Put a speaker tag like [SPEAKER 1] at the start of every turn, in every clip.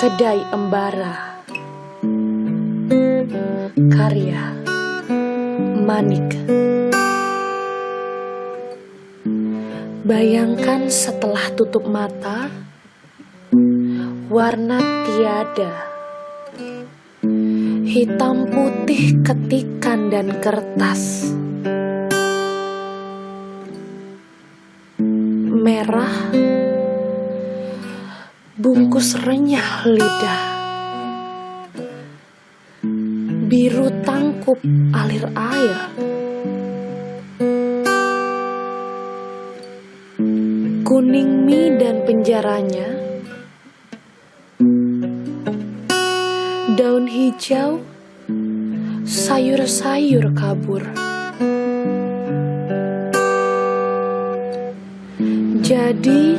[SPEAKER 1] Kedai Embara, karya Manik. Bayangkan setelah tutup mata, warna tiada, hitam putih ketikan dan kertas, merah bungkus renyah lidah, biru tangkup alir air, kuning mie dan penjaranya, daun hijau, sayur-sayur kabur. Jadi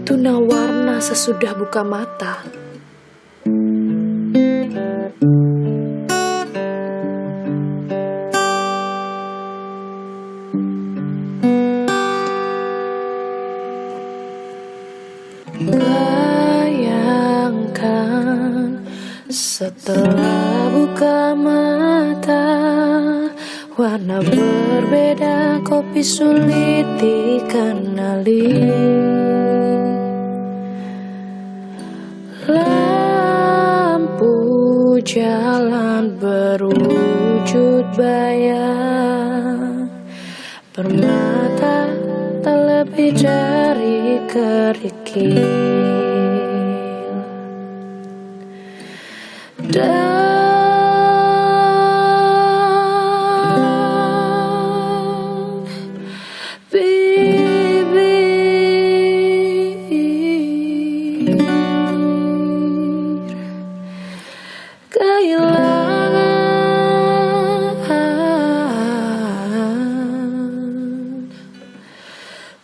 [SPEAKER 1] tuna warna sesudah buka mata. Bayangkan setelah buka mata, warna berbeda kopi sulit dikenali. Lampu jalan berwujud bayang, permata tak lebih dari kerikil. Dan bibir kehilangan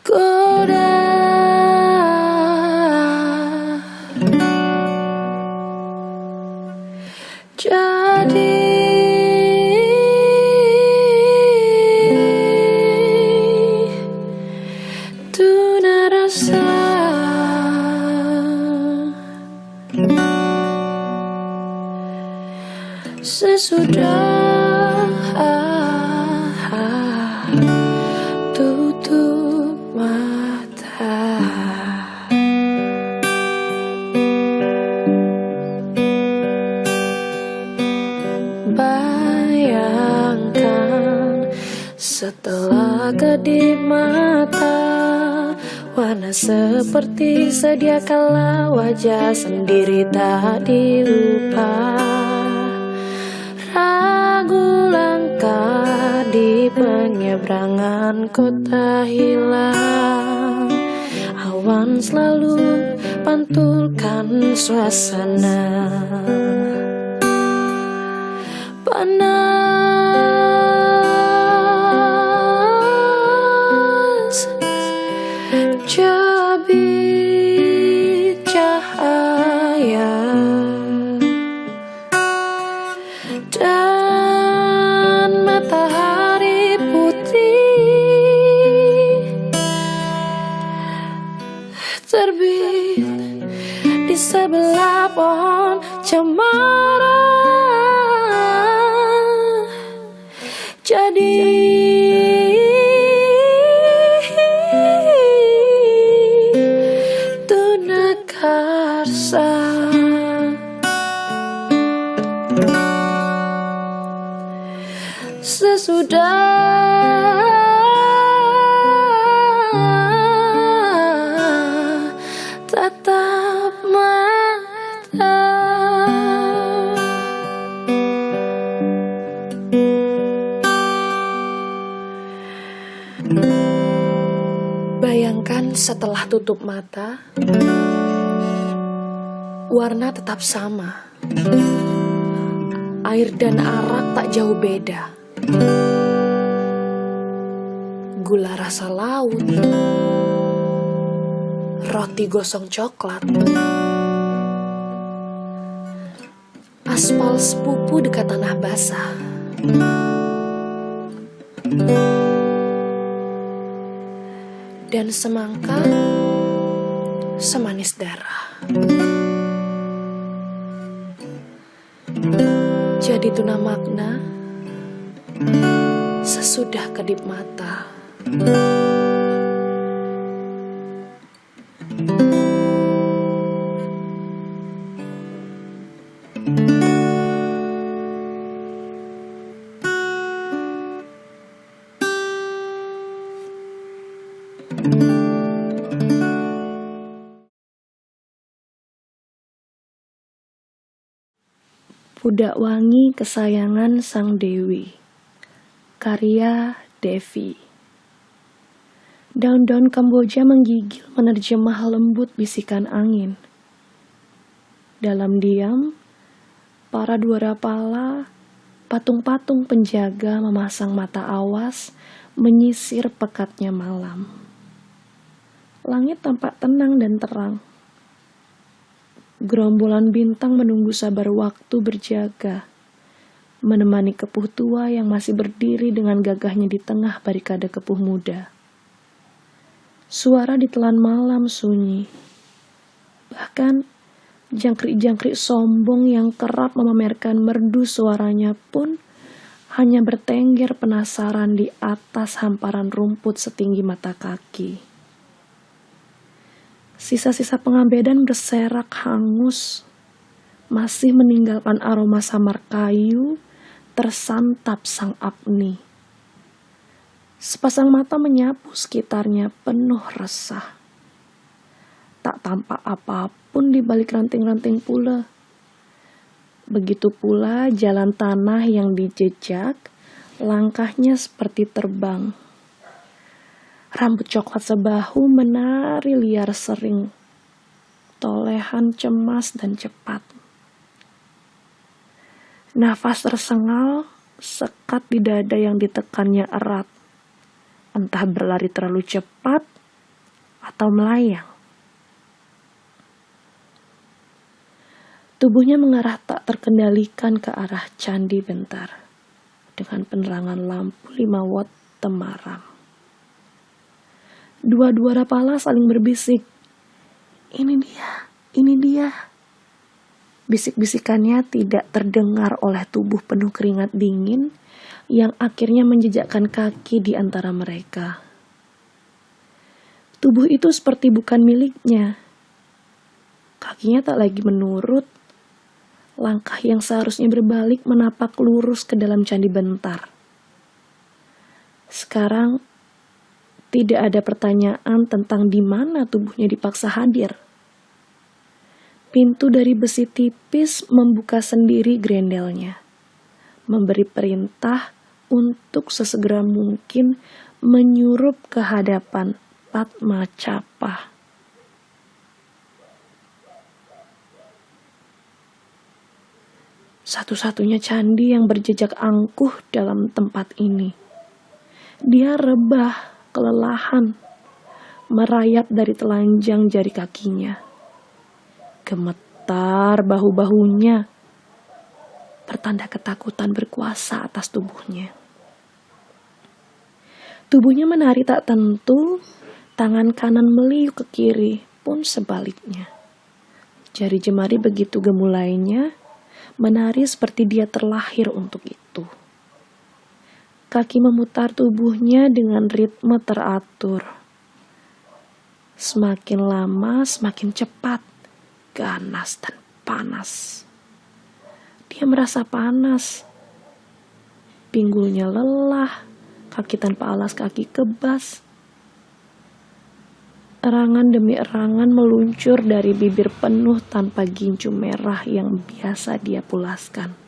[SPEAKER 1] goda. Jadi tuna rasa sesudah tutup mata. Bayangkan setelah kedip mata, warna seperti sedia kala, wajah sendiri tak dilupa. Ragu langkah di penyeberangan kota hilang, awan selalu pantulkan suasana. Panas cabit cahaya dan matahari putih terbit di sebelah pohon cemara. Jadi tuna karsa sesudah tatap mata. Bayangkan setelah tutup mata, warna tetap sama. Air dan arak tak jauh beda. Gula rasa laut, roti gosong coklat, aspal sepupu dekat tanah basah. dan semangka semanis darah. Jadi tuna makna sesudah kedip mata.
[SPEAKER 2] Budak Wangi Kesayangan Sang Dewi, karya Devi. Daun-daun Kamboja menggigil menerjemah lembut bisikan angin. Dalam diam, para dwarapala, patung-patung penjaga memasang mata awas menyisir pekatnya malam. Langit tampak tenang dan terang. Gerombolan bintang menunggu sabar waktu berjaga, menemani kepuh tua yang masih berdiri dengan gagahnya di tengah barikade kepuh muda. Suara ditelan malam sunyi. Bahkan jangkrik-jangkrik sombong yang kerap memamerkan merdu suaranya pun hanya bertengger penasaran di atas hamparan rumput setinggi mata kaki. Sisa-sisa pengabedan berserak hangus, masih meninggalkan aroma samar kayu tersantap sang apni. Sepasang mata menyapu sekitarnya penuh resah. Tak tampak apapun di balik ranting-ranting pula. Begitu pula jalan tanah yang dijejak, langkahnya seperti terbang. Rambut coklat sebahu menari liar sering, tolehan cemas dan cepat. Nafas tersengal, sekat di dada yang ditekannya erat, entah berlari terlalu cepat atau melayang. Tubuhnya mengarah tak terkendalikan ke arah candi bentar, dengan penerangan lampu 5 watt temaram. Dua dwarapala saling berbisik. Ini dia. Bisik-bisikannya tidak terdengar oleh tubuh penuh keringat dingin yang akhirnya menjejakkan kaki di antara mereka. Tubuh itu seperti bukan miliknya. Kakinya tak lagi menurut. Langkah yang seharusnya berbalik menapak lurus ke dalam candi bentar. Sekarang tidak ada pertanyaan tentang di mana tubuhnya dipaksa hadir. Pintu dari besi tipis membuka sendiri grendelnya, memberi perintah untuk sesegera mungkin menyurup ke hadapan Padma Capa. Satu-satunya candi yang berjejak angkuh dalam tempat ini. Dia rebah, kelelahan, merayap dari telanjang jari kakinya. Gemetar bahu-bahunya, pertanda ketakutan berkuasa atas tubuhnya. Tubuhnya menari tak tentu, tangan kanan meliuk ke kiri, pun sebaliknya. Jari jemari begitu gemulainya, menari seperti dia terlahir untuk itu. Kaki memutar tubuhnya dengan ritme teratur. Semakin lama semakin cepat, ganas dan panas. Dia merasa panas. Pinggulnya lelah, kaki tanpa alas kaki kebas. Erangan demi erangan meluncur dari bibir penuh tanpa gincu merah yang biasa dia pulaskan.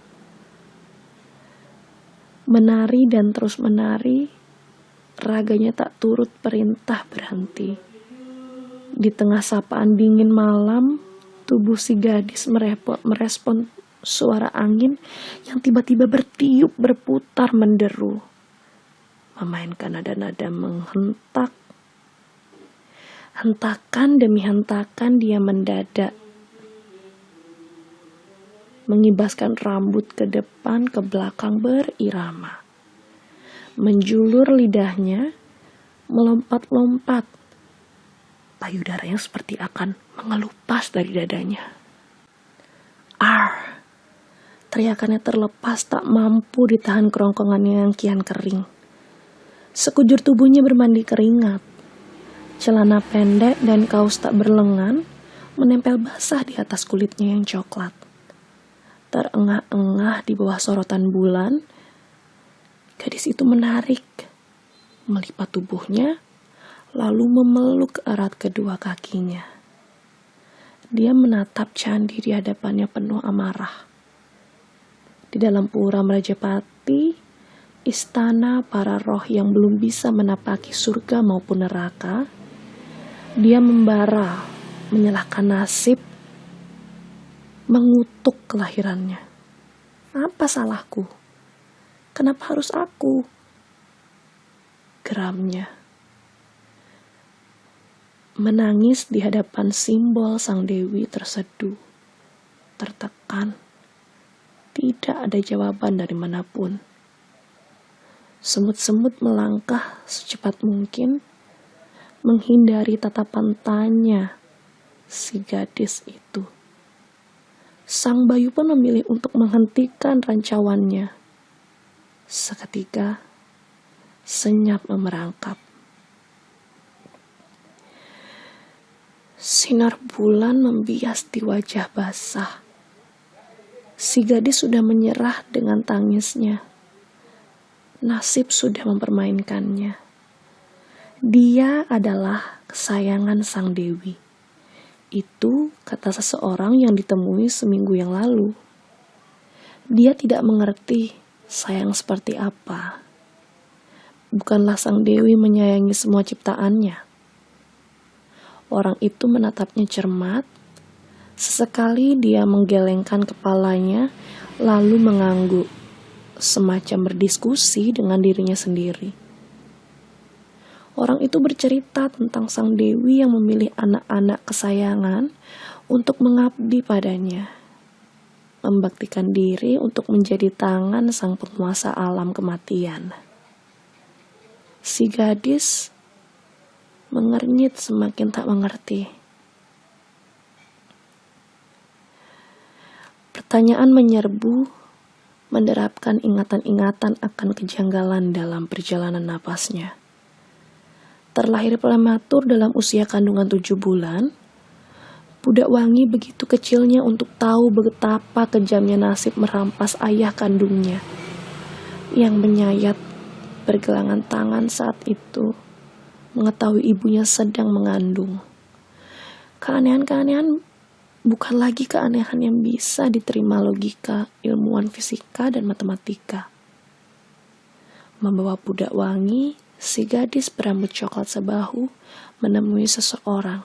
[SPEAKER 2] Menari dan terus menari, raganya tak turut perintah berhenti. Di tengah sapaan dingin malam, tubuh si gadis merespon suara angin yang tiba-tiba bertiup berputar menderu, memainkan nada-nada menghentak. Hentakan demi hentakan dia mendadak, mengibaskan rambut ke depan ke belakang berirama. Menjulur lidahnya, melompat-lompat Payudaranya seperti akan mengelupas dari dadanya. Ar! Teriakannya terlepas, tak mampu ditahan kerongkongannya yang kian kering. Sekujur tubuhnya bermandi keringat. Celana pendek dan kaos tak berlengan menempel basah di atas kulitnya yang coklat. Terengah-engah di bawah sorotan bulan, gadis itu menarik, melipat tubuhnya, lalu memeluk erat kedua kakinya. Dia menatap candi di hadapannya penuh amarah. Di dalam pura Majapahit, istana para roh yang belum bisa menapaki surga maupun neraka, dia membara, menyalahkan nasib, mengutuk kelahirannya. Apa salahku? Kenapa harus aku? Geramnya. Menangis di hadapan simbol sang dewi terseduh, tertekan. Tidak ada jawaban dari manapun. Semut-semut melangkah secepat mungkin, menghindari tatapan tanya si gadis itu. Sang bayu pun memilih untuk menghentikan rancauannya. Seketika, senyap memerangkap. Sinar bulan membias di wajah basah. Si gadis sudah menyerah dengan tangisnya. Nasib sudah mempermainkannya. Dia adalah kesayangan sang dewi. Itu kata seseorang yang ditemui seminggu yang lalu. Dia tidak mengerti sayang seperti apa. Bukanlah sang dewi menyayangi semua ciptaannya. Orang itu menatapnya cermat. Sesekali dia menggelengkan kepalanya, lalu mengangguk, semacam berdiskusi dengan dirinya sendiri. Orang itu bercerita tentang sang dewi yang memilih anak-anak kesayangan untuk mengabdi padanya, membaktikan diri untuk menjadi tangan sang penguasa alam kematian. Si gadis mengernyit semakin tak mengerti. Pertanyaan menyerbu, menderapkan ingatan-ingatan akan kejanggalan dalam perjalanan napasnya. Terlahir prematur dalam usia kandungan 7 bulan, budak Wangi begitu kecilnya untuk tahu betapa kejamnya nasib merampas ayah kandungnya, yang menyayat pergelangan tangan saat itu, mengetahui ibunya sedang mengandung. Keanehan-keanehan bukan lagi keanehan yang bisa diterima logika ilmuwan fisika dan matematika. Membawa budak Wangi, si gadis berambut coklat sebahu menemui seseorang,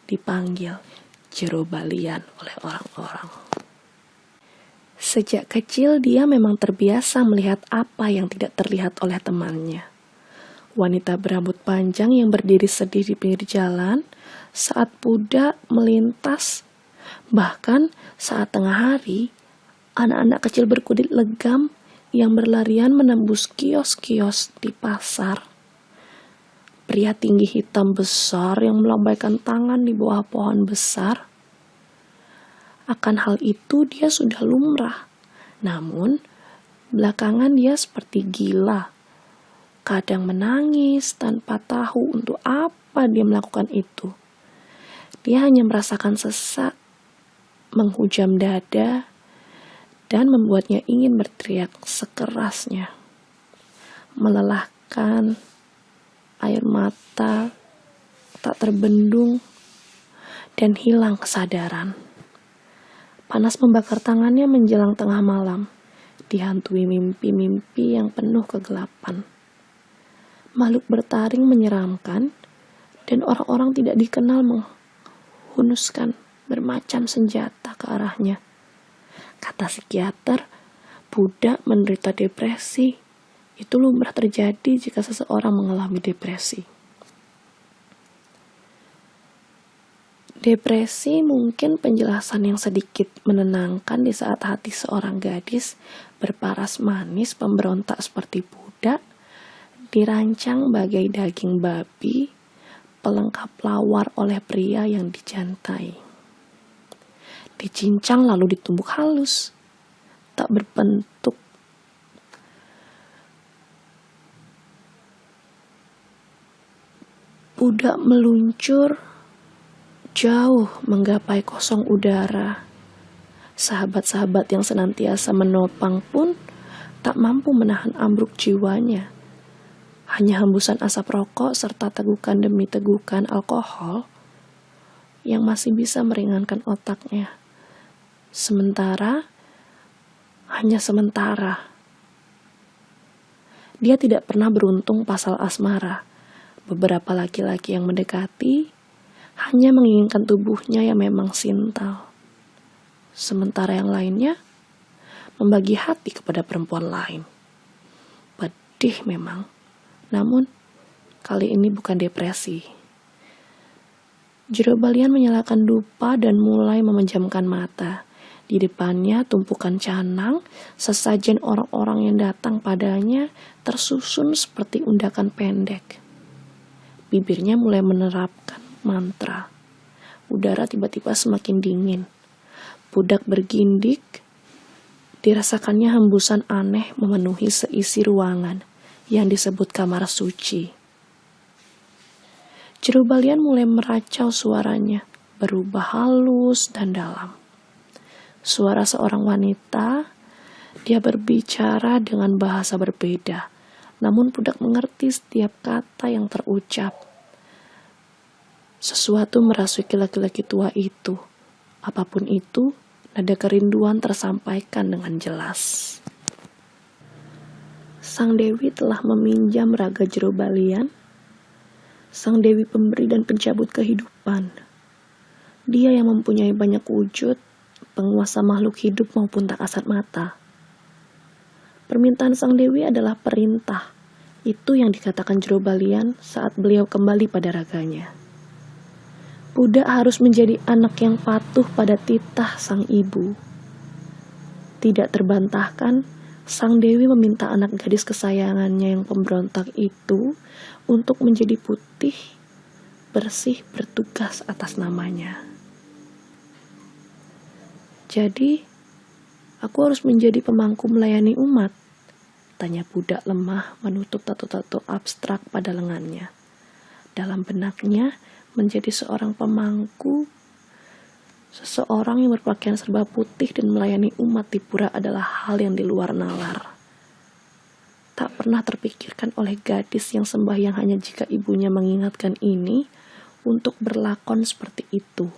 [SPEAKER 2] dipanggil Jero Balian oleh orang-orang. Sejak kecil dia memang terbiasa melihat apa yang tidak terlihat oleh temannya. Wanita berambut panjang yang berdiri sedih di pinggir jalan saat budak melintas. Bahkan saat tengah hari, anak-anak kecil berkulit legam yang berlarian menembus kios-kios di pasar. Pria tinggi hitam besar yang melambaikan tangan di bawah pohon besar. Akan hal itu dia sudah lumrah. Namun, belakangan dia seperti gila. Kadang menangis tanpa tahu untuk apa dia melakukan itu. Dia hanya merasakan sesak, menghujam dada, dan membuatnya ingin berteriak sekerasnya. Melelahkan, air mata tak terbendung, dan hilang kesadaran. Panas membakar tangannya menjelang tengah malam, dihantui mimpi-mimpi yang penuh kegelapan. Makhluk bertaring menyeramkan, dan orang-orang tidak dikenal menghunuskan bermacam senjata ke arahnya. Kata psikiater, budak menderita depresi. Itu lumrah terjadi jika seseorang mengalami depresi. Depresi mungkin penjelasan yang sedikit menenangkan di saat hati seorang gadis berparas manis pemberontak seperti budak, dirancang bagai daging babi, pelengkap lawar oleh pria yang dijantai. Dicincang lalu ditumbuk halus, tak berbentuk. Budak meluncur jauh menggapai kosong udara. Sahabat-sahabat yang senantiasa menopang pun tak mampu menahan ambruk jiwanya. Hanya hembusan asap rokok serta tegukan demi tegukan alkohol yang masih bisa meringankan otaknya. Hanya sementara. Dia tidak pernah beruntung pasal asmara. Beberapa laki-laki yang mendekati hanya menginginkan tubuhnya yang memang sintal. Sementara yang lainnya membagi hati kepada perempuan lain. Pedih memang. Namun, kali ini bukan depresi. Jerobalian menyalakan dupa dan mulai memejamkan mata. Di depannya tumpukan canang, sesajen orang-orang yang datang padanya tersusun seperti undakan pendek. Bibirnya mulai menerapkan mantra. Udara tiba-tiba semakin dingin. Budak bergindik, dirasakannya hembusan aneh memenuhi seisi ruangan yang disebut kamar suci. Jerobalian mulai meracau suaranya, berubah halus dan dalam. Suara seorang wanita, dia berbicara dengan bahasa berbeda, namun budak mengerti setiap kata yang terucap. Sesuatu merasuki laki-laki tua itu. Apapun itu, nada kerinduan tersampaikan dengan jelas. Sang Dewi telah meminjam raga Jerobalian, sang Dewi pemberi dan pencabut kehidupan. Dia yang mempunyai banyak wujud, penguasa makhluk hidup maupun tak kasat mata. Permintaan sang Dewi adalah perintah. Itu yang dikatakan Jerobalian saat beliau kembali pada raganya. Budak harus menjadi anak yang patuh pada titah sang ibu. Tidak terbantahkan, sang Dewi meminta anak gadis kesayangannya yang pemberontak itu untuk menjadi putih, bersih, bertugas atas namanya. Jadi, aku harus menjadi pemangku melayani umat? Tanya budak lemah menutup tato-tato abstrak pada lengannya. Dalam benaknya, menjadi seorang pemangku, seseorang yang berpakaian serba putih dan melayani umat di pura adalah hal yang di luar nalar. Tak pernah terpikirkan oleh gadis yang sembahyang hanya jika ibunya mengingatkan ini untuk berlakon seperti itu.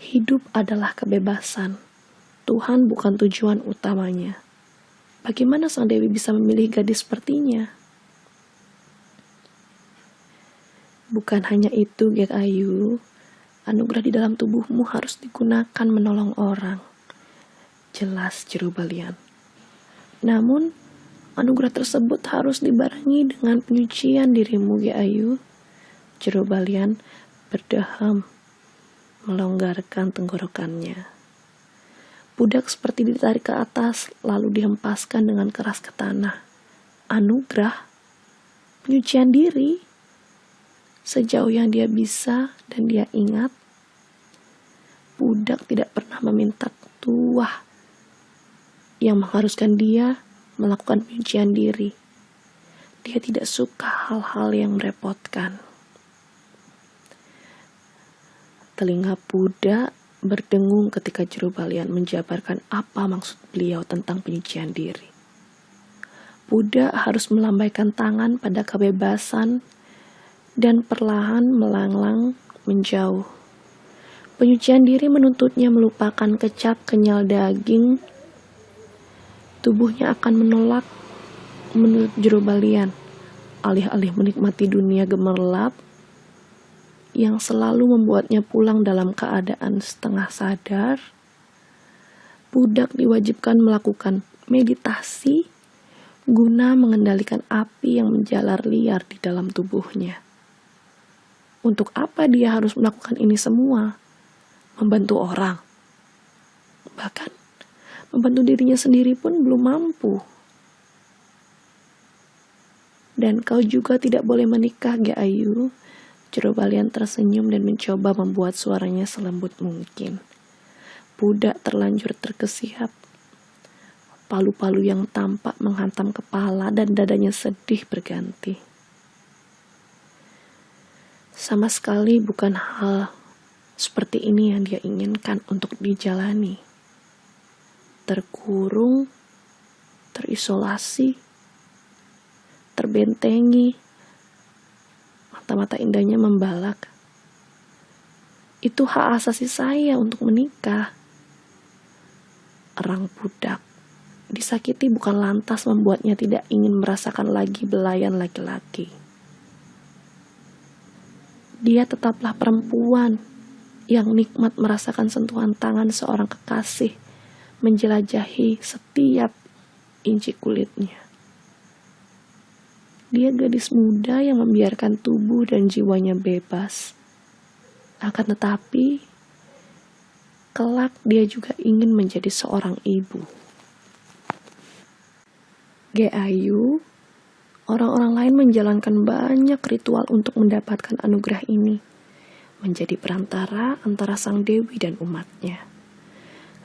[SPEAKER 2] Hidup adalah kebebasan. Tuhan bukan tujuan utamanya. Bagaimana sang Dewi bisa memilih gadis sepertinya? Bukan hanya itu, Gek Ayu. Anugerah di dalam tubuhmu harus digunakan menolong orang. Jelas Jerobalian. Namun, anugerah tersebut harus dibarengi dengan penyucian dirimu, Gek Ayu. Jerobalian berdeham, melonggarkan tenggorokannya. Budak seperti ditarik ke atas, lalu dihempaskan dengan keras ke tanah. Anugerah, penyucian diri. Sejauh yang dia bisa dan dia ingat, budak tidak pernah meminta tuah yang mengharuskan dia melakukan penyucian diri. Dia tidak suka hal-hal yang merepotkan. Telinga budak berdengung ketika Jerobalian menjabarkan apa maksud beliau tentang penyucian diri. Budak harus melambaikan tangan pada kebebasan dan perlahan melanglang menjauh. Penyucian diri menuntutnya melupakan kecap kenyal daging. Tubuhnya akan menolak menurut Jerobalian. Alih-alih menikmati dunia gemerlap yang selalu membuatnya pulang dalam keadaan setengah sadar, budak diwajibkan melakukan meditasi guna mengendalikan api yang menjalar liar di dalam tubuhnya. Untuk apa dia harus melakukan ini semua? Membantu orang. Bahkan membantu dirinya sendiri pun belum mampu. Dan kau juga tidak boleh menikah, Gek Ayu. Jerobalian tersenyum dan mencoba membuat suaranya selembut mungkin. Pudak terlanjur terkesiap. Palu-palu yang tampak menghantam kepala dan dadanya sedih berganti. Sama sekali bukan hal seperti ini yang dia inginkan untuk dijalani. Terkurung, terisolasi, terbentengi, mata-mata indahnya membalak. Itu hak asasi saya untuk menikah. Erang Pudak disakiti bukan lantas membuatnya tidak ingin merasakan lagi belayan laki-laki. Dia tetaplah perempuan yang nikmat merasakan sentuhan tangan seorang kekasih menjelajahi setiap inci kulitnya. Dia gadis muda yang membiarkan tubuh dan jiwanya bebas. Akan tetapi, kelak dia juga ingin menjadi seorang ibu. Ayu, orang-orang lain menjalankan banyak ritual untuk mendapatkan anugerah ini, menjadi perantara antara sang dewi dan umatnya.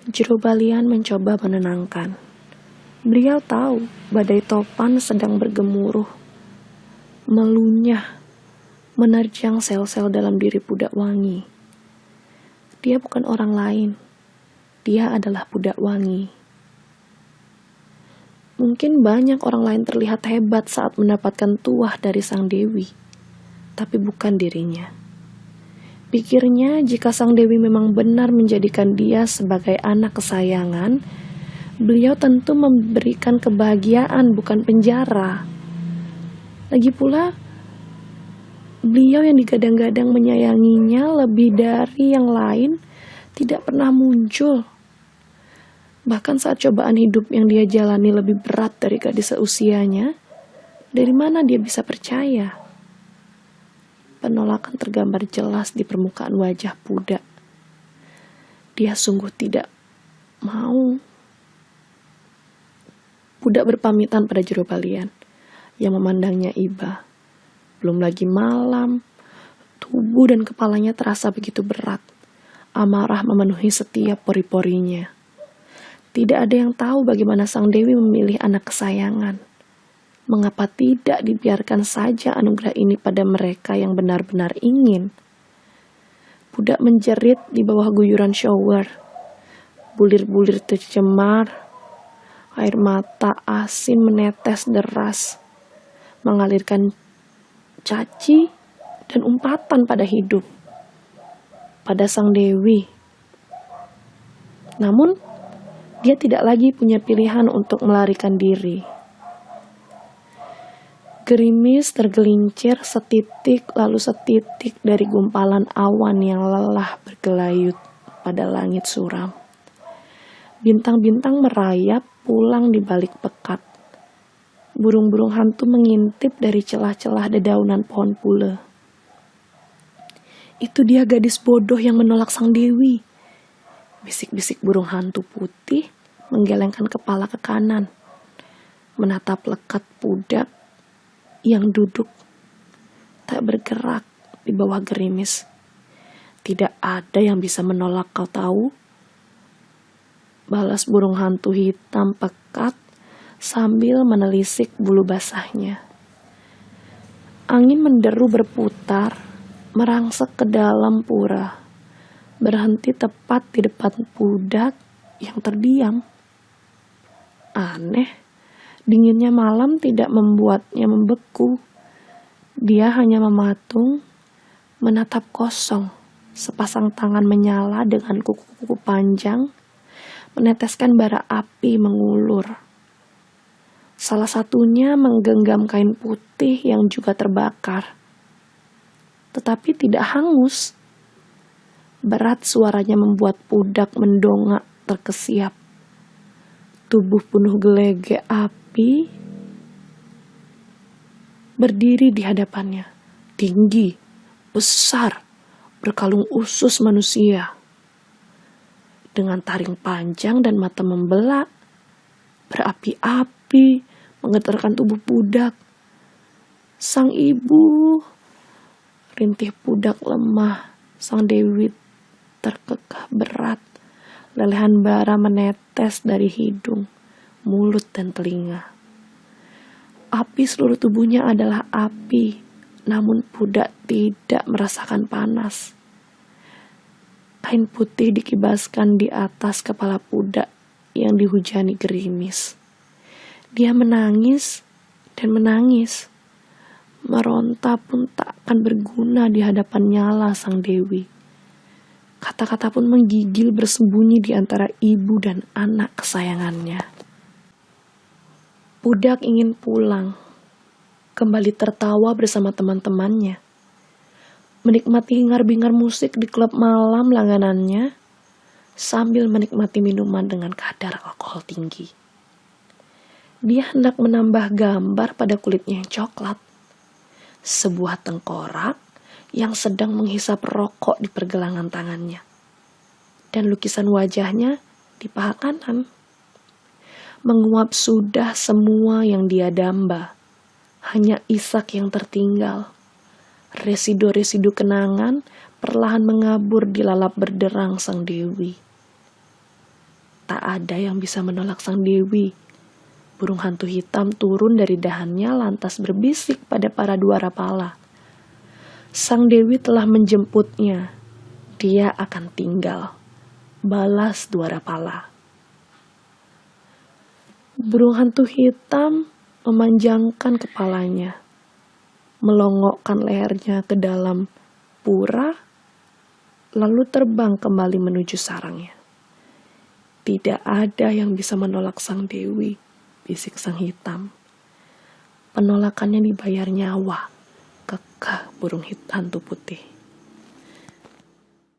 [SPEAKER 2] Jerobalian mencoba menenangkan. Beliau tahu badai topan sedang bergemuruh, melunyah, menerjang sel-sel dalam diri Pudak Wangi. Dia bukan orang lain, dia adalah Pudak Wangi. Mungkin banyak orang lain terlihat hebat saat mendapatkan tuah dari sang dewi, tapi bukan dirinya. Pikirnya jika sang dewi memang benar menjadikan dia sebagai anak kesayangan, beliau tentu memberikan kebahagiaan bukan penjara. Lagi pula, beliau yang digadang-gadang menyayanginya lebih dari yang lain tidak pernah muncul. Bahkan saat cobaan hidup yang dia jalani lebih berat dari gadis seusianya, dari mana dia bisa percaya? Penolakan tergambar jelas di permukaan wajah Pudak. Dia sungguh tidak mau. Pudak berpamitan pada Jerobalian yang memandangnya iba. Belum lagi malam, tubuh dan kepalanya terasa begitu berat. Amarah memenuhi setiap pori-porinya. Tidak ada yang tahu bagaimana sang dewi memilih anak kesayangan. Mengapa tidak dibiarkan saja anugerah ini pada mereka yang benar-benar ingin? Pudak menjerit di bawah guyuran shower. Bulir-bulir tercemar. Air mata asin menetes deras. Mengalirkan caci dan umpatan pada hidup. Pada sang dewi. Namun, dia tidak lagi punya pilihan untuk melarikan diri. Gerimis tergelincir setitik lalu setitik dari gumpalan awan yang lelah bergelayut pada langit suram. Bintang-bintang merayap pulang di balik pekat. Burung-burung hantu mengintip dari celah-celah dedaunan pohon pule. Itu dia gadis bodoh yang menolak sang dewi. Bisik-bisik burung hantu putih menggelengkan kepala ke kanan, menatap lekat Pudak yang duduk tak bergerak di bawah gerimis. Tidak ada yang bisa menolak, kau tahu? Balas burung hantu hitam pekat sambil menelisik bulu basahnya. Angin menderu berputar, merangsek ke dalam pura. Berhenti tepat di depan Pudak yang terdiam. Aneh, dinginnya malam tidak membuatnya membeku. Dia hanya mematung, menatap kosong, sepasang tangan menyala dengan kuku-kuku panjang, meneteskan bara api mengulur. Salah satunya menggenggam kain putih yang juga terbakar, tetapi tidak hangus. Berat suaranya membuat Pudak mendongak terkesiap. Tubuh penuh gelegek api berdiri di hadapannya. Tinggi, besar, berkalung usus manusia. Dengan taring panjang dan mata membelak, berapi-api, menggetarkan tubuh Pudak. Sang ibu Rintih pudak lemah, sang dewi terkekeh berat. Lelehan bara menetes dari hidung, mulut, dan telinga. Api seluruh tubuhnya adalah api, namun pudak tidak merasakan panas. Kain putih dikibaskan di atas kepala pudak yang dihujani gerimis. Dia menangis dan menangis. Meronta pun tak akan berguna di hadapan nyala sang dewi. Kata-kata pun menggigil bersembunyi di antara ibu dan anak kesayangannya. Pudak ingin pulang, kembali tertawa bersama teman-temannya, menikmati hingar-bingar musik di klub malam langganannya, sambil menikmati minuman dengan kadar alkohol tinggi. Dia hendak menambah gambar pada kulitnya yang coklat. Sebuah tengkorak yang sedang menghisap rokok di pergelangan tangannya. Dan lukisan wajahnya di paha kanan. Menguap sudah semua yang dia damba. Hanya isak yang tertinggal. Residu-residu kenangan perlahan mengabur di lalap berderang sang dewi. Tak ada yang bisa menolak sang dewi. Burung hantu hitam turun dari dahannya lantas berbisik pada para duara pala. Sang dewi telah menjemputnya. Dia akan tinggal. Balas duara pala. Burung hantu hitam memanjangkan kepalanya, melongokkan lehernya ke dalam pura, lalu terbang kembali menuju sarangnya. Tidak ada yang bisa menolak sang dewi, bisik sang hitam. Penolakannya dibayar nyawa. Kekeh burung hantu putih.